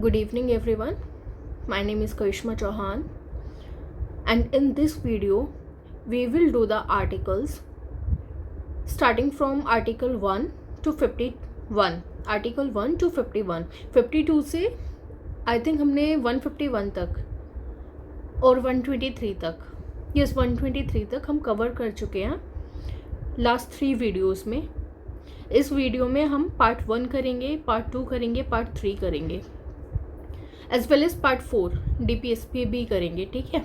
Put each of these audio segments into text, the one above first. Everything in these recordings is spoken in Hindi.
Good evening everyone. My name is Karishma Chauhan, and in this video we will do the articles starting from article 1 to 51. article 1 to 51. 52 से आई थिंक हमने 151 तक और 123 तक, यस 123 तक हम कवर कर चुके हैं लास्ट 3 वीडियोस में. इस वीडियो में हम पार्ट 1 करेंगे, पार्ट 2 करेंगे, पार्ट 3 करेंगे, as well as part 4 DPSP भी करेंगे. ठीक है,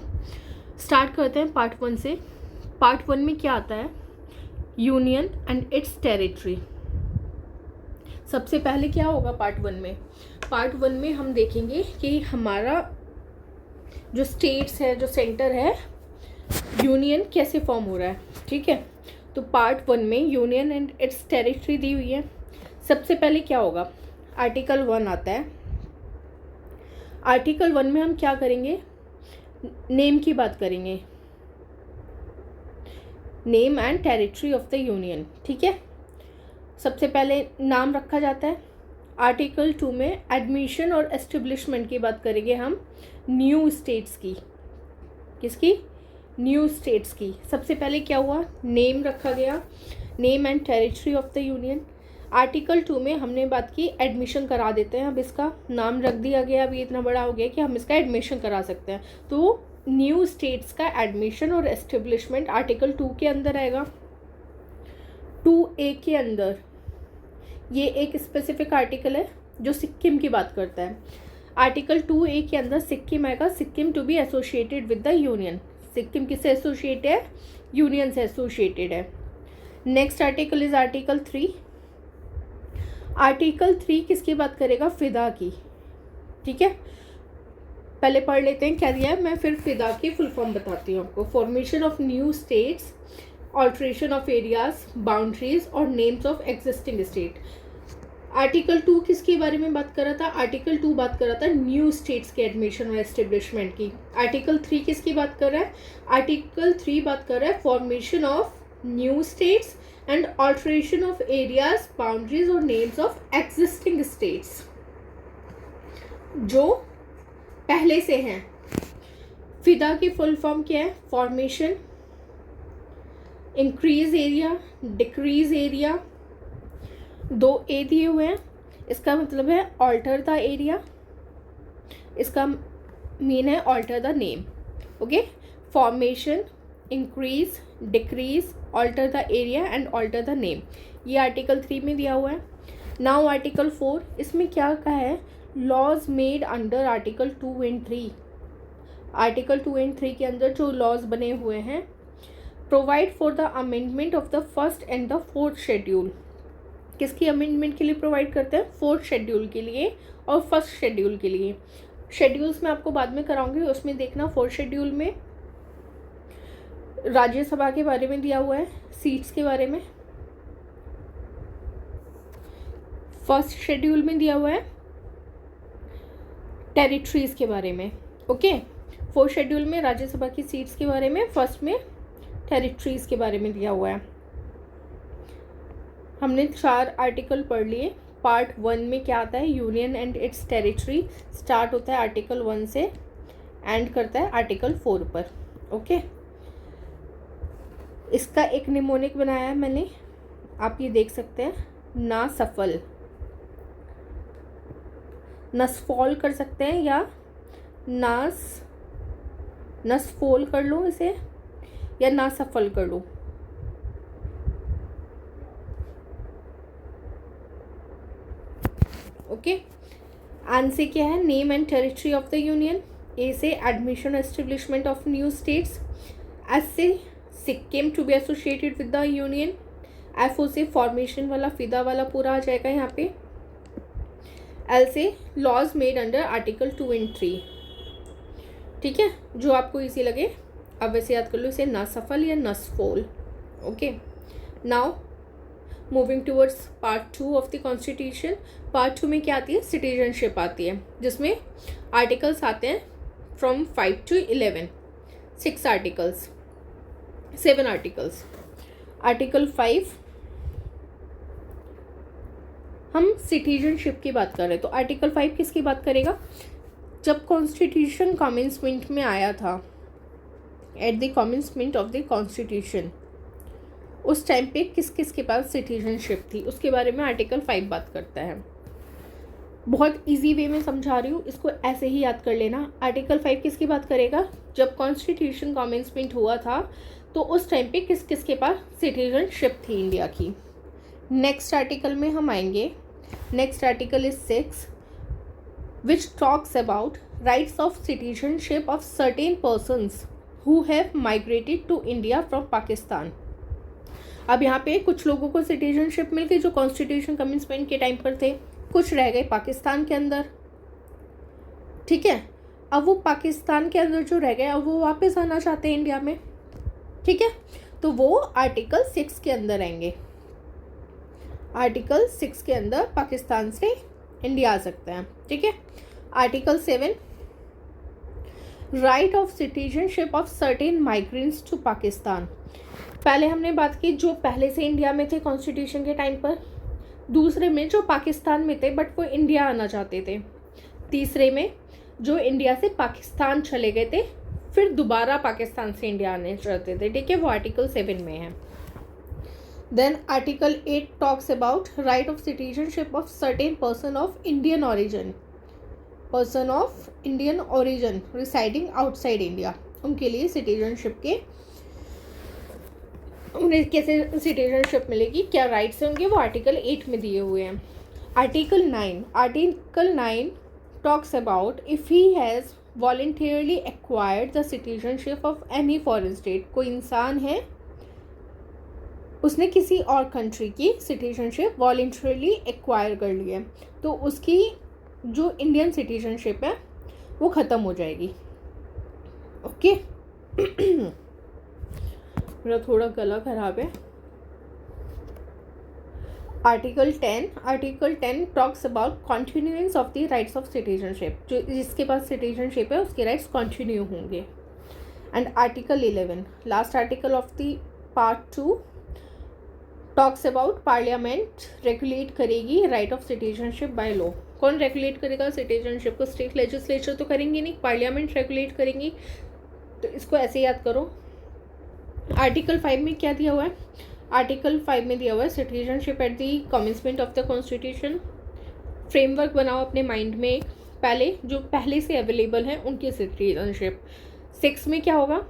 स्टार्ट करते हैं पार्ट 1 से. पार्ट 1 में क्या आता है? Union and it's territory. सबसे पहले क्या होगा पार्ट 1 में? पार्ट 1 में हम देखेंगे कि हमारा जो स्टेट्स है, जो सेंटर है, यूनियन कैसे फॉर्म हो रहा है. ठीक है, तो पार्ट 1 में यूनियन एंड इट्स टेरिटरी दी हुई है. सबसे पहले क्या होगा? आर्टिकल 1 आता है. आर्टिकल 1 में हम क्या करेंगे? नेम की बात करेंगे, name and territory of the union. ठीक है, सबसे पहले नाम रखा जाता है. आर्टिकल 2 में एडमिशन और एस्टेब्लिशमेंट की बात करेंगे हम न्यू स्टेट्स की. किसकी? न्यू स्टेट्स की. सबसे पहले क्या हुआ? नेम रखा गया, name and territory of the union. Article 2 में हमने बात की एडमिशन करा देते हैं. अब इसका नाम रख दिया गया, अभी इतना बड़ा हो गया कि हम इसका एडमिशन करा सकते हैं. तो न्यू स्टेट्स का एडमिशन और एस्टेब्लिशमेंट आर्टिकल 2 के अंदर आएगा. 2A के अंदर ये एक स्पेसिफिक आर्टिकल है जो सिक्किम की बात करता है. आर्टिकल 2A के अंदर सिक्किम आएगा. Sikkim to be associated with the union. Sikkim किससे एसोसिएटेड है? यूनियन से एसोसिएटेड है. Next article is article 3. Article 3 किसकी बात करेगा? फिदा की. ठीक है, पहले पढ़ लेते हैं क्या दिया है, मैं फिर फिदा की फुल फॉर्म बताती हूँ आपको. Formation of new states, alteration of areas, boundaries और names of existing state. Article 2 किसके बारे में बात कर रहा था? आर्टिकल 2 बात कर रहा था न्यू स्टेट्स के एडमिशन और एस्टेब्लिशमेंट की. आर्टिकल 3 किसकी बात कर रहा है? आर्टिकल 3 बात कर रहा है formation of new states and alteration of areas, boundaries और नेम्स ऑफ एग्जिस्टिंग स्टेट्स जो पहले से हैं. फिदा की फुल फॉर्म क्या है? Formation, increase area, decrease area. 2A दिए हुए हैं, इसका मतलब है ऑल्टर द एरिया, इसका मीन है alter the name. Okay, formation, increase, decrease, alter the area and alter the name. ये आर्टिकल 3 में दिया हुआ है. नाउ आर्टिकल 4, इसमें क्या कहा है? Laws made under article 2 and 3. Article 2 and 3 के अंदर जो लॉज बने हुए हैं, provide for the amendment of the first and the fourth schedule. किसकी अमेंडमेंट के लिए प्रोवाइड करते हैं? फोर्थ शेड्यूल के लिए और फर्स्ट शेड्यूल के लिए. शेड्यूल्स में आपको बाद में कराऊंगी, उसमें देखना. फोर्थ शेड्यूल में राज्यसभा के बारे में दिया हुआ है, सीट्स के बारे में. फर्स्ट शेड्यूल में दिया हुआ है टेरिटरीज के बारे में. ओके, फोर्थ शेड्यूल में राज्यसभा की सीट्स के बारे में, फर्स्ट में टेरिटरीज के बारे में दिया हुआ है. हमने 4 आर्टिकल पढ़ लिए. पार्ट 1 में क्या आता है? Union and it's territory. Start होता है आर्टिकल 1 से, एंड करता है आर्टिकल 4 पर. ओके, इसका एक निमोनिक बनाया है मैंने, आप ये देख सकते हैं. ना सफल, नसफॉल कर सकते हैं या नसफोल कर लो इसे, या ना सफल कर लो. ओके, एन से क्या है? Name and territory of the union. A से admission establishment of new states. S से Sikkim to be associated with the union. F O से फॉर्मेशन वाला, फिदा वाला पूरा आ जाएगा यहाँ पे. एल से laws made under article 2 and 3. ठीक है, जो आपको इजी लगे अब वैसे याद कर लो इसे, ना सफल या नसफोल. Okay, now moving towards part 2 of the constitution. Part 2 में क्या आती है? सिटीजनशिप आती है, जिसमें आर्टिकल्स आते हैं from 5 to 11. 6 articles, 7 articles. Article 5 हम सिटीजनशिप की बात कर रहे हैं, तो आर्टिकल 5 किसकी बात करेगा? जब कॉन्स्टिट्यूशन कमेंसमेंट में आया था, at the commencement of the constitution, उस टाइम पे किस किस के पास सिटीजनशिप थी, उसके बारे में आर्टिकल 5 बात करता है। बहुत इजी वे में समझा रही हूँ, इसको ऐसे ही याद कर लेना। आर्टिकल 5 किसकी बात करेगा? जब कॉन्स्टिट्यूशन कमेंसमेंट हुआ था तो उस टाइम पे किस किस के पास सिटीजनशिप थी इंडिया की। नेक्स्ट आर्टिकल में हम आएंगे। Next article is 6 which talks about rights of citizenship of certain persons who have migrated to India from Pakistan. अब यहाँ पे कुछ लोगों को सिटीजनशिप मिल गई जो कॉन्स्टिट्यूशन कमेंसमेंट के टाइम पर थे, कुछ रह गए पाकिस्तान के अंदर, ठीक है। अब वो पाकिस्तान के अंदर जो रह गए, अब वो वापस आना चाहते हैं इंडिया में, ठीक है, तो वो आर्टिकल 6 के अंदर आएंगे। आर्टिकल 6 के अंदर पाकिस्तान से इंडिया आ सकते हैं, ठीक है। Article 7 right of citizenship of certain migrants to Pakistan. पहले हमने बात की जो पहले से इंडिया में थे कॉन्स्टिट्यूशन के टाइम पर, दूसरे में जो पाकिस्तान में थे बट वो इंडिया आना चाहते थे, तीसरे में जो इंडिया से पाकिस्तान चले गए थे फिर दोबारा पाकिस्तान से इंडिया आने चाहते थे, ठीक है, वो आर्टिकल 7 में है। Then article 8 talks about right of citizenship of certain person of Indian origin, person of Indian origin residing outside India, उनके लिए सिटीजनशिप के, उन्हें कैसे सिटीजनशिप मिलेगी, क्या राइट्स होंगे, वो आर्टिकल 8 में दिए हुए हैं। Article 9 talks about if he has voluntarily acquired the citizenship of any foreign state. कोई इंसान है उसने किसी और कंट्री की सिटीजनशिप वॉलंटियरली एक्वायर कर ली है तो उसकी जो इंडियन सिटीजनशिप है वो ख़त्म हो जाएगी, ओके। मेरा थोड़ा गला ख़राब है। Article 10 talks about continuance of the rights of citizenship, जो जिसके पास सिटीजनशिप है उसके राइट्स कंटिन्यू होंगे। And article 11 last article of the part 2 talks about parliament regulate करेगी right of citizenship by law. कौन रेगुलेट करेगा सिटीजनशिप को? स्टेट लेजिस्लेचर तो करेंगे नहीं, पार्लियामेंट रेगुलेट करेंगी, तो इसको ऐसे याद करो। आर्टिकल 5 में क्या दिया हुआ है? आर्टिकल 5 में दिया हुआ है citizenship at the commencement of the constitution. Framework बनाओ अपने माइंड में, पहले जो पहले से अवेलेबल हैं उनकी सिटीजनशिप। 6 में क्या होगा?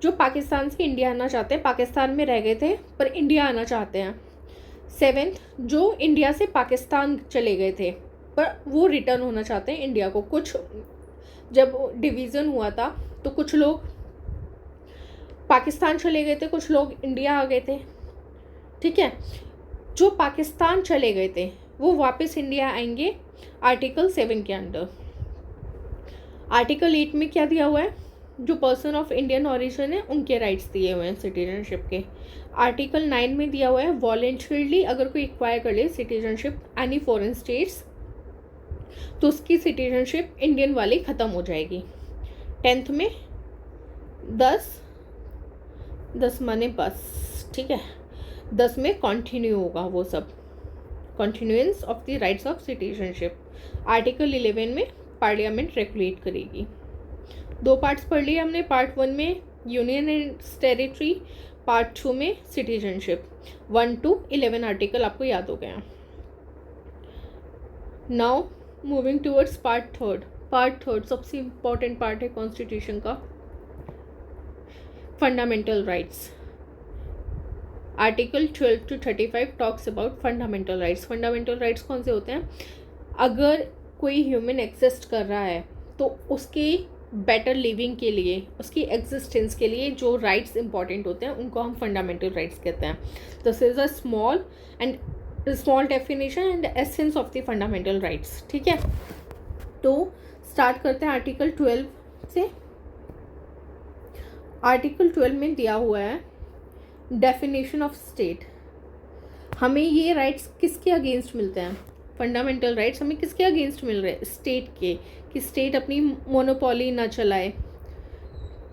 जो पाकिस्तान से इंडिया आना चाहते हैं, पाकिस्तान में रह गए थे पर इंडिया आना चाहते हैं। 7 जो इंडिया से पाकिस्तान चले गए थे पर वो रिटर्न होना चाहते हैं इंडिया को। कुछ जब डिवीज़न हुआ था तो कुछ लोग पाकिस्तान चले गए थे, कुछ लोग इंडिया आ गए थे, ठीक है। जो पाकिस्तान चले गए थे वो वापस इंडिया आएंगे आर्टिकल 7 के अंडर। आर्टिकल 8 में क्या दिया हुआ है? जो पर्सन ऑफ इंडियन ओरिजिन है उनके राइट्स दिए हुए हैं सिटीजनशिप के। आर्टिकल 9 में दिया हुआ है वॉलेंटरली अगर कोई एक्वायर कर ले सिटीजनशिप एनी फॉरेन स्टेट्स तो उसकी सिटीजनशिप इंडियन वाली ख़त्म हो जाएगी। 10th में 10 माने बस, ठीक है, 10 में कंटिन्यू होगा वो सब, continuance of the rights of citizenship. Article 11 में पार्लियामेंट रेगुलेट करेगी। 2 पार्ट्स पढ़ लिए हमने। पार्ट 1 में यूनियन एंड टेरिटरी, पार्ट 2 में सिटीजनशिप। 1 to 11 आर्टिकल आपको याद हो गया। Now moving towards part 3। Part 3 सबसे इम्पॉर्टेंट पार्ट है कॉन्स्टिट्यूशन का, fundamental rights. Article 12 to 35 talks about fundamental rights. Fundamental rights कौन से होते हैं? अगर कोई ह्यूमन एग्जिस्ट कर रहा है तो उसके बेटर लिविंग के लिए, उसकी एग्जिस्टेंस के लिए जो राइट्स इंपॉर्टेंट होते हैं उनको हम फंडामेंटल राइट्स कहते हैं। This is a small definition and essence of the fundamental rights, ठीक है। तो स्टार्ट करते हैं आर्टिकल 12 से। आर्टिकल 12 में दिया हुआ है डेफिनेशन ऑफ स्टेट। हमें ये राइट्स किसके अगेंस्ट मिलते हैं? फंडामेंटल राइट्स हमें किसके अगेंस्ट मिल रहे हैं? स्टेट के, कि स्टेट अपनी मोनोपोली ना चलाए,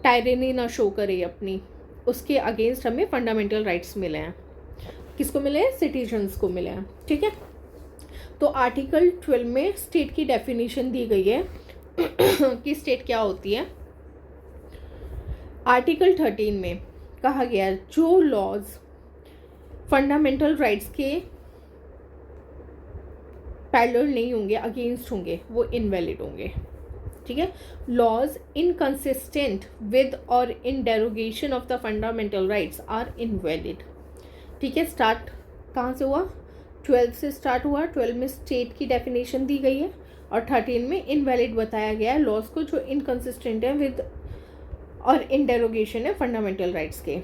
टायरेनी ना शो करे अपनी, उसके अगेंस्ट हमें फंडामेंटल राइट्स मिले हैं। किसको मिले हैं? सिटीजन्स को मिले हैं, ठीक है। तो आर्टिकल 12 में स्टेट की डेफिनेशन दी गई है कि स्टेट क्या होती है। आर्टिकल 13 में कहा गया है जो लॉज फंडामेंटल राइट्स के पैरेलल नहीं होंगे, अगेंस्ट होंगे, वो इनवैलिड होंगे। ठीक है, लॉज इनकंसिस्टेंट विद और in derogation of the fundamental rights are invalid. ठीक है, स्टार्ट कहाँ से हुआ? 12 से स्टार्ट हुआ। 12 में स्टेट की डेफिनेशन दी गई है और 13 में इनवैलिड बताया गया है लॉज को जो इनकंसिस्टेंट है विद और इन डेरोगेशन है फंडामेंटल राइट्स के।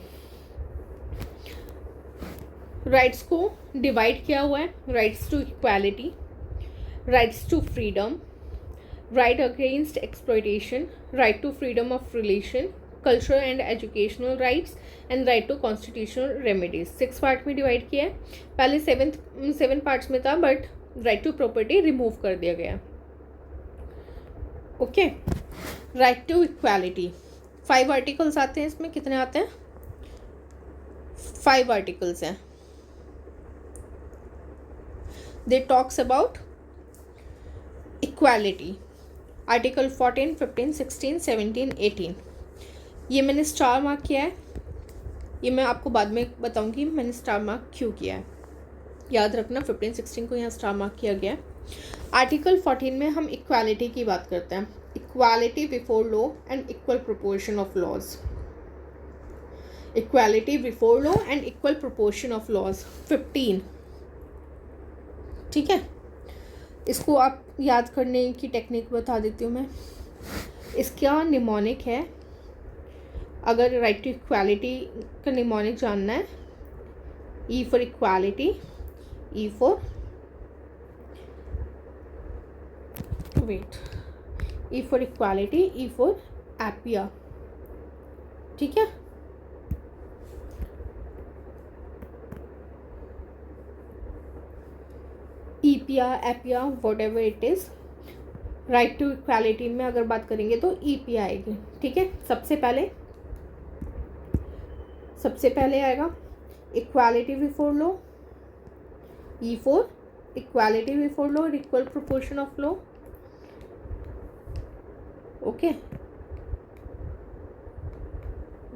राइट्स को डिवाइड किया हुआ है, rights to equality, rights to freedom, right against exploitation, right to freedom of relation, cultural and educational rights and right to constitutional remedies। 6 part में डिवाइड किया है। पहले 7 पार्ट्स में था but right to property remove कर दिया गया। Okay, right to equality 5 articles आते हैं इसमें। कितने आते हैं? 5 आर्टिकल्स हैं। They talks about equality. Article 14, 15, 16, 17, 18। ये मैंने स्टार मार्क किया है, ये मैं आपको बाद में बताऊंगी मैंने स्टार मार्क क्यों किया है। याद रखना 15, 16 को यहाँ स्टार मार्क किया गया है। आर्टिकल 14 में हम इक्वालिटी की बात करते हैं। Equality before law and equal proportion of laws. Equality before law and equal proportion of laws 15। ठीक है, इसको आप याद करने की टेक्निक बता देती हूँ मैं। इसका निमोनिक है, अगर राइट टू इक्वालिटी का निमोनिक जानना है, E for equality, E for E for equality, E for एपिया। ठीक है, ईपिया, एपिया, whatever it is. Right to equality में अगर बात करेंगे तो ईपिया आएगी। ठीक है, सबसे पहले आएगा equality before law, E for equality before law और equal proportion of law. Okay,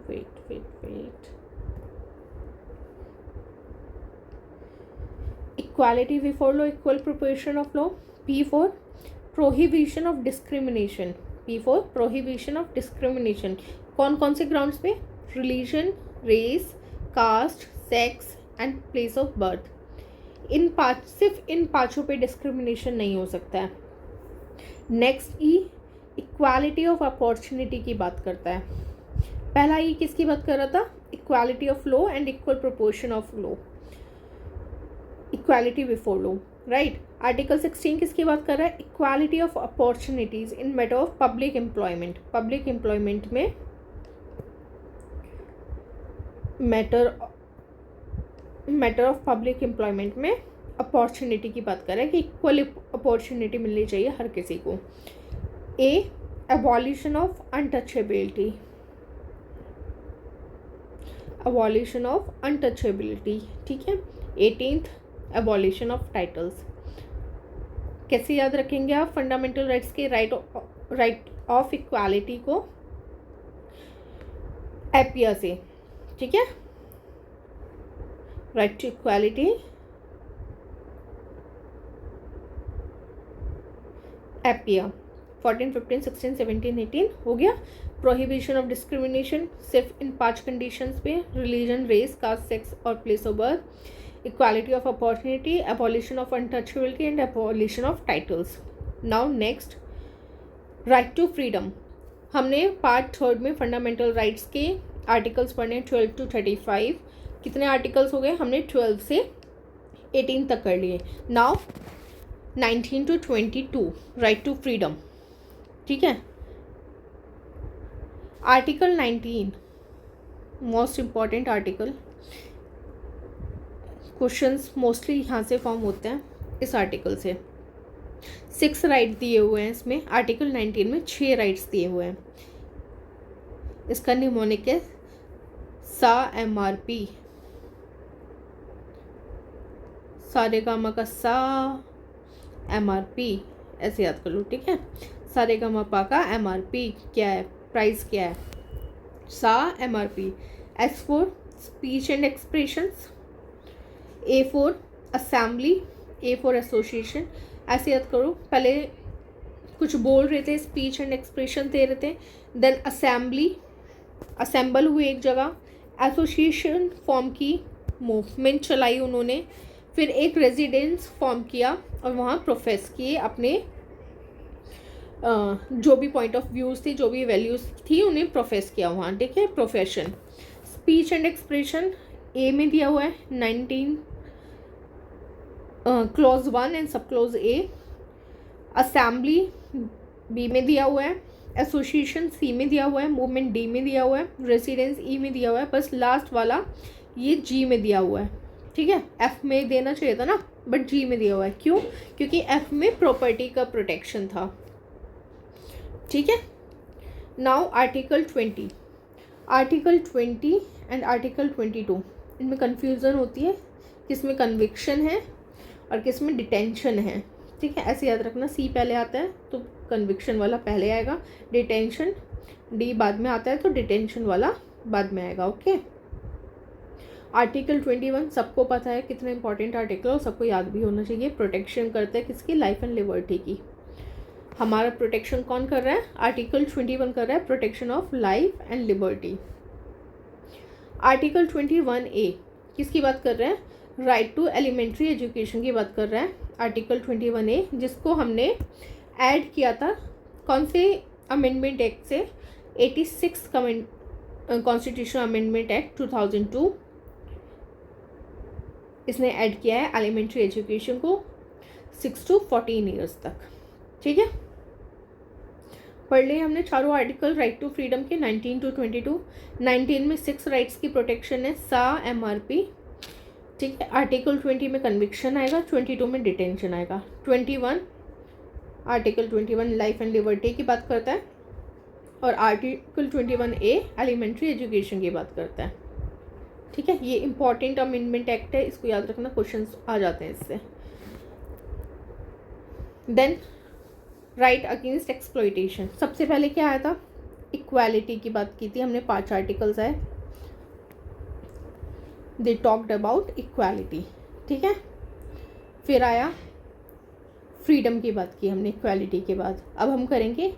wait equality before law, equal proportion of law. P for prohibition of discrimination, P for prohibition of discrimination. कौन कौन से ग्राउंड्स पे? Religion, race, caste, sex and place of birth. सिर्फ इन पांचों पे डिस्क्रिमिनेशन नहीं हो सकता है। Next E equality of opportunity की बात करता है। पहला ई किसकी बात कर रहा था? Equality of law and equal proportion of law, equality before law, right. Article 16 किसकी बात कर रहा है? Equality of opportunities in matter of public employment. Public employment में मैटर ऑफ पब्लिक एम्प्लॉयमेंट में अपॉर्चुनिटी की बात कर रहा है कि इक्वल अपॉर्चुनिटी मिलनी चाहिए हर किसी को। A abolition of untouchability, abolition of untouchability. ठीक है, 18th एबॉलिशन ऑफ टाइटल्स। कैसे याद रखेंगे आप फंडामेंटल राइट्स के? राइट ऑफ इक्वालिटी को एपिया से। ठीक है, राइट टू इक्वालिटी एपिया। 14, 15, 16, 17, 18 हो गया। प्रोहिबिशन ऑफ डिस्क्रिमिनेशन सिर्फ इन 5 कंडीशंस पे: रिलीजन, रेस, कास्ट, सेक्स और place of birth. Equality of opportunity, abolition of untouchability and abolition of titles. Now next, right to freedom. हमने पार्ट 3 में फंडामेंटल राइट्स के आर्टिकल्स पढ़ने 12 to 35। कितने आर्टिकल्स हो गए? हमने 12 से 18 तक कर लिए। Now 19 to 22 right to freedom. ठीक है, article 19 most important article. Questions mostly यहाँ से फॉर्म होते हैं इस आर्टिकल से। 6 राइट दिए हुए हैं इसमें। आर्टिकल 19 में 6 राइट्स दिए हुए हैं। इसका निमोनिक है सा MRP, सारेगामा का सा, MRP, ऐसे याद कर लो, ठीक है। सारेगामापा का MRP क्या है, प्राइस क्या है, सा MRP। S for speech and expressions, A for assembly, A for association, ऐसे याद करो। पहले कुछ बोल रहे थे, स्पीच एंड एक्सप्रेशन दे रहे थे, देन असेंबली, असेंबल हुए एक जगह, एसोसिएशन फॉर्म की, मूवमेंट चलाई उन्होंने, फिर एक रेजिडेंस फॉर्म किया और वहाँ प्रोफेस किए अपने जो भी पॉइंट ऑफ व्यूज़ थी, जो भी वैल्यूज़ थी, उन्हें प्रोफेस किया वहाँ, ठीक है। Profession, speech and expression a में दिया हुआ है 19 clause 1 and sub clause A, assembly B में दिया हुआ है, एसोसिएशन सी में दिया हुआ है, मूवमेंट डी में दिया हुआ है, रेसिडेंस ई में दिया हुआ है, बस लास्ट वाला ये जी में दिया हुआ है, ठीक है। एफ में देना चाहिए था ना, बट जी में दिया हुआ है, क्यों? क्योंकि एफ में प्रॉपर्टी का प्रोटेक्शन था, ठीक है। Now article 20, article 20 and article 22, इनमें कन्फ्यूज़न होती है, किस में कन्विक्शन है और किस में डिटेंशन है, ठीक है। ऐसे याद रखना, सी पहले आता है तो कन्विक्शन वाला पहले आएगा, डिटेंशन डी बाद में आता है तो डिटेंशन वाला बाद में आएगा, ओके। आर्टिकल 21 सबको पता है कितना इंपॉर्टेंट आर्टिकल, और सबको याद भी होना चाहिए। प्रोटेक्शन करता है किसकी, लाइफ एंड लिबर्टी की। हमारा प्रोटेक्शन कौन कर रहा है, आर्टिकल 21 कर रहा है, protection of life and liberty. Article 21A किसकी बात कर रहा है, राइट टू एलिमेंट्री एजुकेशन की बात कर रहा है। आर्टिकल 21A जिसको हमने ऐड किया था कौन से अमेंडमेंट एक्ट से, 86 कॉन्स्टिट्यूशन अमेंडमेंट एक्ट 2002, इसने ऐड किया है एलिमेंट्री एजुकेशन को 6 to 14 ईयर्स तक, ठीक है। पढ़ लिए हमने चारों आर्टिकल राइट टू फ्रीडम के 19 to 22। 19 में 6 राइट्स की प्रोटेक्शन है, सा MRP, ठीक है। आर्टिकल 20 में कन्विक्शन आएगा, 22 में डिटेंशन आएगा। 21 आर्टिकल 21 लाइफ एंड लिबर्टी की बात करता है, और आर्टिकल 21A एलिमेंट्री एजुकेशन की बात करता है, ठीक है। ये इंपॉर्टेंट अमेंडमेंट एक्ट है, इसको याद रखना, क्वेश्चंस आ जाते हैं इससे। देन राइट अगेंस्ट एक्सप्लॉइटेशन, सबसे पहले क्या आया था, इक्वालिटी की बात की थी हमने, 5 आर्टिकल्स आए, दे टॉक्ड अबाउट इक्वालिटी, ठीक है। फिर आया फ्रीडम की बात की हमने इक्वालिटी के बाद। अब हम करेंगे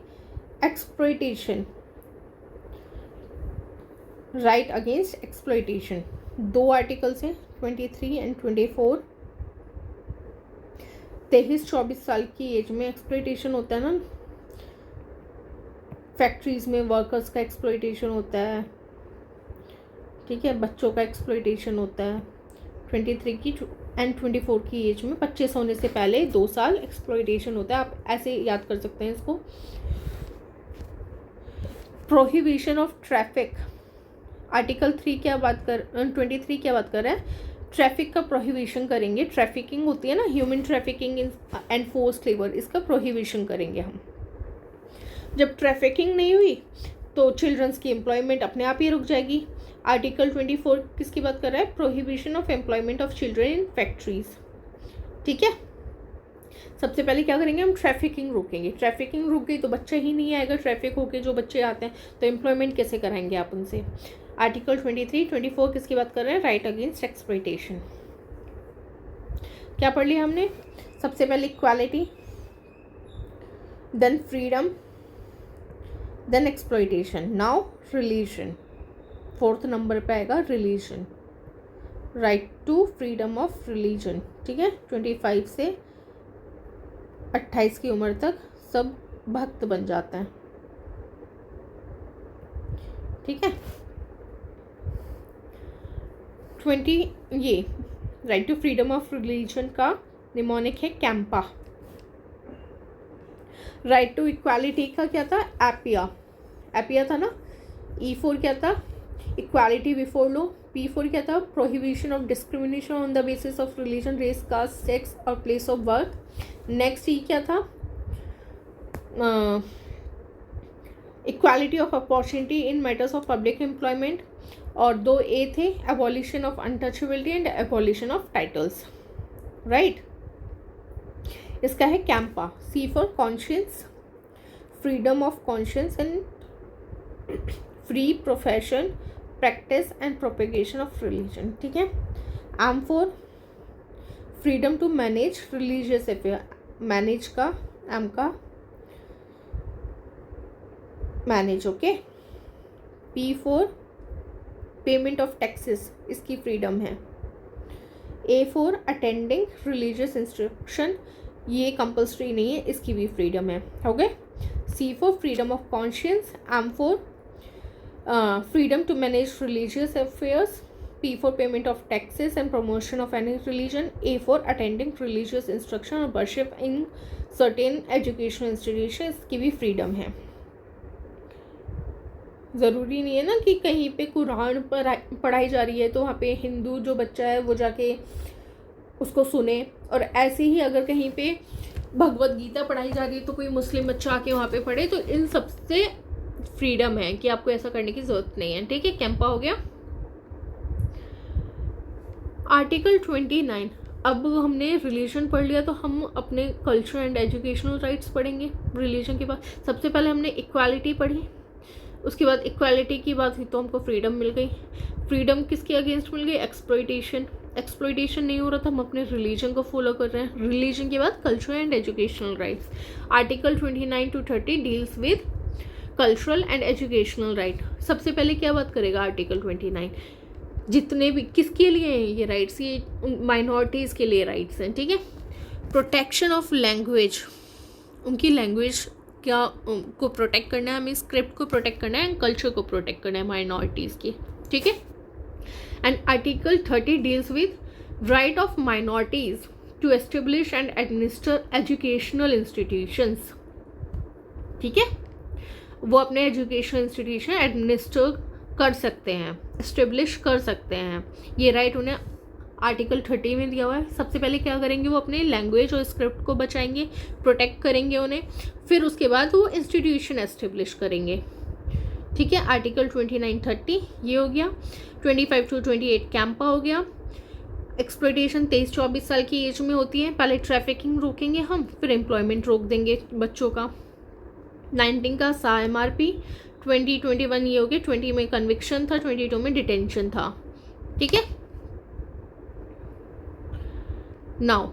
exploitation, right against exploitation. 2 articles हैं 23 एंड 24। 23-24 साल की एज में एक्सप्लॉइटेशन होता है ना, फैक्ट्रीज में वर्कर्स का एक्सप्लॉइटेशन होता है, ठीक है, बच्चों का एक्सप्लॉइटेशन होता है। 23 की एंड 24 की एज में 25 होने से पहले 2 साल एक्सप्लॉइटेशन होता है, आप ऐसे याद कर सकते हैं इसको। प्रोहिबिशन ऑफ ट्रैफिक, आर्टिकल 3 क्या बात कर 23 क्या बात कर रहा है, ट्रैफिक का प्रोहिबिशन करेंगे। ट्रैफिकिंग होती है ना, human trafficking and forced labour, इसका प्रोहिबिशन करेंगे हम। जब ट्रैफिकिंग नहीं हुई तो चिल्ड्रंस की एम्प्लॉयमेंट अपने आप ही रुक जाएगी। आर्टिकल 24 किसकी बात कर रहा है, prohibition of employment of children in factories, ठीक है। सबसे पहले क्या करेंगे हम, ट्रैफिकिंग रोकेंगे। ट्रैफिकिंग रुक गई तो बच्चा ही नहीं आएगा, ट्रैफिक होके जो बच्चे आते हैं तो एम्प्लॉयमेंट कैसे कराएंगे आप उनसे। आर्टिकल 23, 24 किसकी बात कर रहे हैं, राइट अगेंस्ट एक्सप्लॉइटेशन। क्या पढ़ लिया हमने, सबसे पहले equality, then freedom, then exploitation, now religion. 4th number पे आएगा religion, right to freedom of religion, ठीक है। 25 से 28 की उम्र तक सब भक्त बन जाते हैं, ठीक है। 20 ये right to freedom of religion का निमोनिक है कैंपा। राइट टू इक्वालिटी का क्या था, एपिया, एपिया था ना। E4 क्या था, इक्वालिटी बिफोर लॉ। P4 क्या था, prohibition of discrimination on the basis of religion, race, caste, sex और place of work. Next E क्या था, equality of opportunity in matters of public employment. और 2 A थे, abolition of untouchability and abolition of titles, right. इसका है कैंपा, C for conscience, freedom of conscience and free profession, practice and propagation of religion, ठीक है। M for freedom to manage religious affair, manage का एम का manage, okay. P for payment of taxes, इसकी फ्रीडम है। A for attending religious instruction, ये कंपल्सरी नहीं है, इसकी भी फ्रीडम है, हो गए। C for freedom of conscience, M for freedom to manage religious affairs, P for payment of taxes and promotion of any religion, A for attending religious instruction or worship in certain educational institutions, की भी फ्रीडम है। ज़रूरी नहीं है ना कि कहीं पे कुरान पढ़ाई जा रही है तो वहाँ पे हिंदू जो बच्चा है वो जाके उसको सुने, और ऐसे ही अगर कहीं पे भगवत गीता पढ़ाई जा रही है तो कोई मुस्लिम बच्चा आके वहाँ पे पढ़े, तो इन सबसे फ्रीडम है कि आपको ऐसा करने की ज़रूरत नहीं है, ठीक है। कैंपा हो गया। आर्टिकल 29, अब हमने रिलीजन पढ़ लिया तो हम अपने कल्चर एंड एजुकेशनल राइट्स पढ़ेंगे। रिलीजन के बाद सबसे पहले हमने इक्वालिटी पढ़ी, उसके बाद इक्वालिटी की बात हुई तो हमको फ्रीडम मिल गई। फ्रीडम किसके अगेंस्ट मिल गई? एक्सप्लॉइटेशन। एक्सप्लॉइटेशन नहीं हो रहा था, हम अपने रिलीजन को फॉलो कर रहे हैं। रिलीजन के बाद culture and educational rights. Article 29 to 30 deals with cultural and educational right. सबसे पहले क्या बात करेगा आर्टिकल 29? जितने भी किसके लिए हैं ये राइट्स? ये माइनॉरिटीज़ के लिए राइट्स हैं, ठीक है। प्रोटेक्शन ऑफ लैंग्वेज, उनकी लैंग्वेज क्या को प्रोटेक्ट करना है, हमें स्क्रिप्ट को प्रोटेक्ट करना है, कल्चर को प्रोटेक्ट करना है माइनॉरिटीज़ की, ठीक है। And article 30 deals with right of minorities to establish and administer educational institutions, ठीक है। वो अपने एजुकेशनल इंस्टीट्यूशन एडमिनिस्टर कर सकते हैं, एस्टेब्लिश कर सकते हैं, ये राइट उन्हें आर्टिकल 30 में दिया हुआ है। सबसे पहले क्या करेंगे? वो अपने लैंग्वेज और स्क्रिप्ट को बचाएंगे, प्रोटेक्ट करेंगे उन्हें, फिर उसके बाद वो इंस्टीट्यूशन एस्टेब्लिश करेंगे, ठीक है। आर्टिकल 29-30 ये हो गया। 25 to 28 कैंपा हो गया। एक्सप्लॉइटेशन 23-24 साल की एज में होती है। पहले ट्रैफिकिंग रोकेंगे हम, फिर एम्प्लॉयमेंट रोक देंगे बच्चों का। 19 का SAMRP। 20-21 ये हो गया। 20 में कन्विक्शन था, 22 में डिटेंशन था, ठीक है। नाउ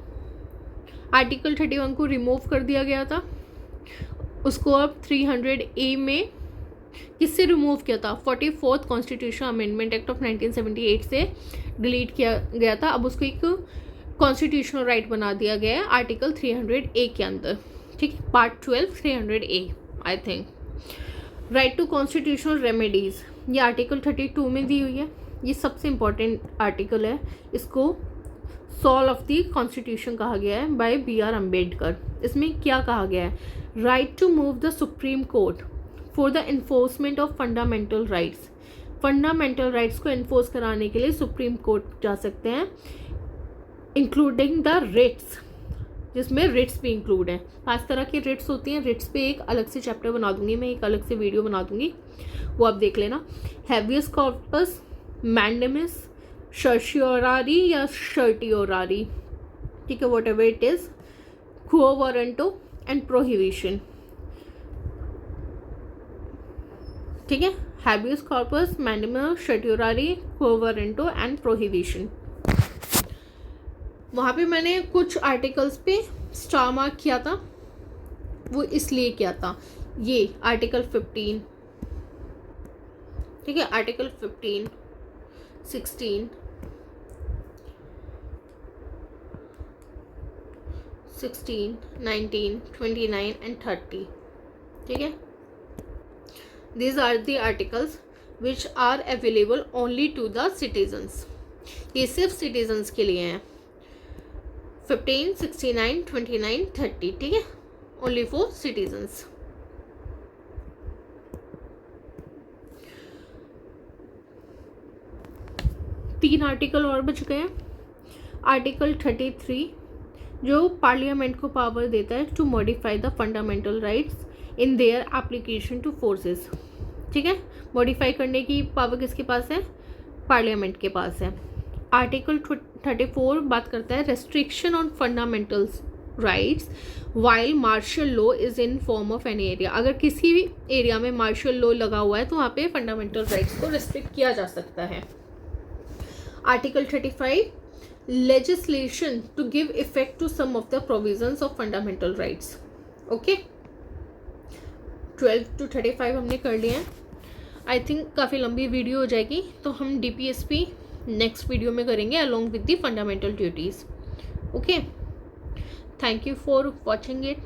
आर्टिकल 31 को रिमूव कर दिया गया था, उसको अब 300A में किससे रिमूव किया था? 44th constitution amendment act of 1978 से डिलीट किया गया था। अब उसको एक कॉन्स्टिट्यूशनल राइट बना दिया गया है आर्टिकल 300A के अंदर, ठीक है। Part 12 300A I think. Right to constitutional remedies, ये आर्टिकल 32 में दी हुई है। ये सबसे इम्पॉर्टेंट आर्टिकल है, इसको सोल ऑफ द कॉन्स्टिट्यूशन कहा गया है बाय BR अम्बेडकर। इसमें क्या कहा गया है? Right to move the supreme court for the enforcement of fundamental rights. Fundamental rights को इन्फोर्स कराने के लिए सुप्रीम कोर्ट जा सकते हैं, इंक्लूडिंग द रिट्स, जिसमें रिट्स भी इंक्लूड हैं। 5 तरह की रिट्स होती हैं। रिट्स पे एक अलग से चैप्टर बना दूंगी मैं, एक अलग से वीडियो बना दूंगी, वो आप देख लेना। हैबियस कॉर्पस, मैंडेमिस, सर्शियोरारी या शर्टियोरारी, ठीक है, whatever it is, quo warranto and prohibition, ठीक है। Habeas corpus, mandamus, certiorari, quo warranto and prohibition. वहाँ पे मैंने कुछ आर्टिकल्स पे स्टार मार्क किया था, वो इसलिए किया था। ये आर्टिकल 15, ठीक है, आर्टिकल 15, 16, 19, 29 एंड 30, ठीक है। These are the articles which are available only to the citizens. ये सिर्फ सिटीजन्स के लिए हैं। 15, 69, 29, 30, ठीक है, ओनली फॉर सिटीजन्स। तीन आर्टिकल और बच गए हैं। आर्टिकल 33 जो पार्लियामेंट को पावर देता है to modify the fundamental rights in their application to forces, ठीक है। मॉडिफाई करने की पावर किसके पास है? पार्लियामेंट के पास है। आर्टिकल 34 बात करता है restriction on fundamental rights while martial law is in form of any area. अगर किसी भी एरिया में मार्शल लॉ लगा हुआ है तो वहाँ पे फंडामेंटल राइट्स को रिस्ट्रिक्ट किया जा सकता है। Article 35 legislation to give effect to some of the provisions of fundamental rights। Okay 12 to 35 हमने कर लिया है। आई थिंक काफ़ी लंबी वीडियो हो जाएगी, तो हम DPSP नेक्स्ट वीडियो में करेंगे along with the fundamental duties. Okay, thank you for watching it.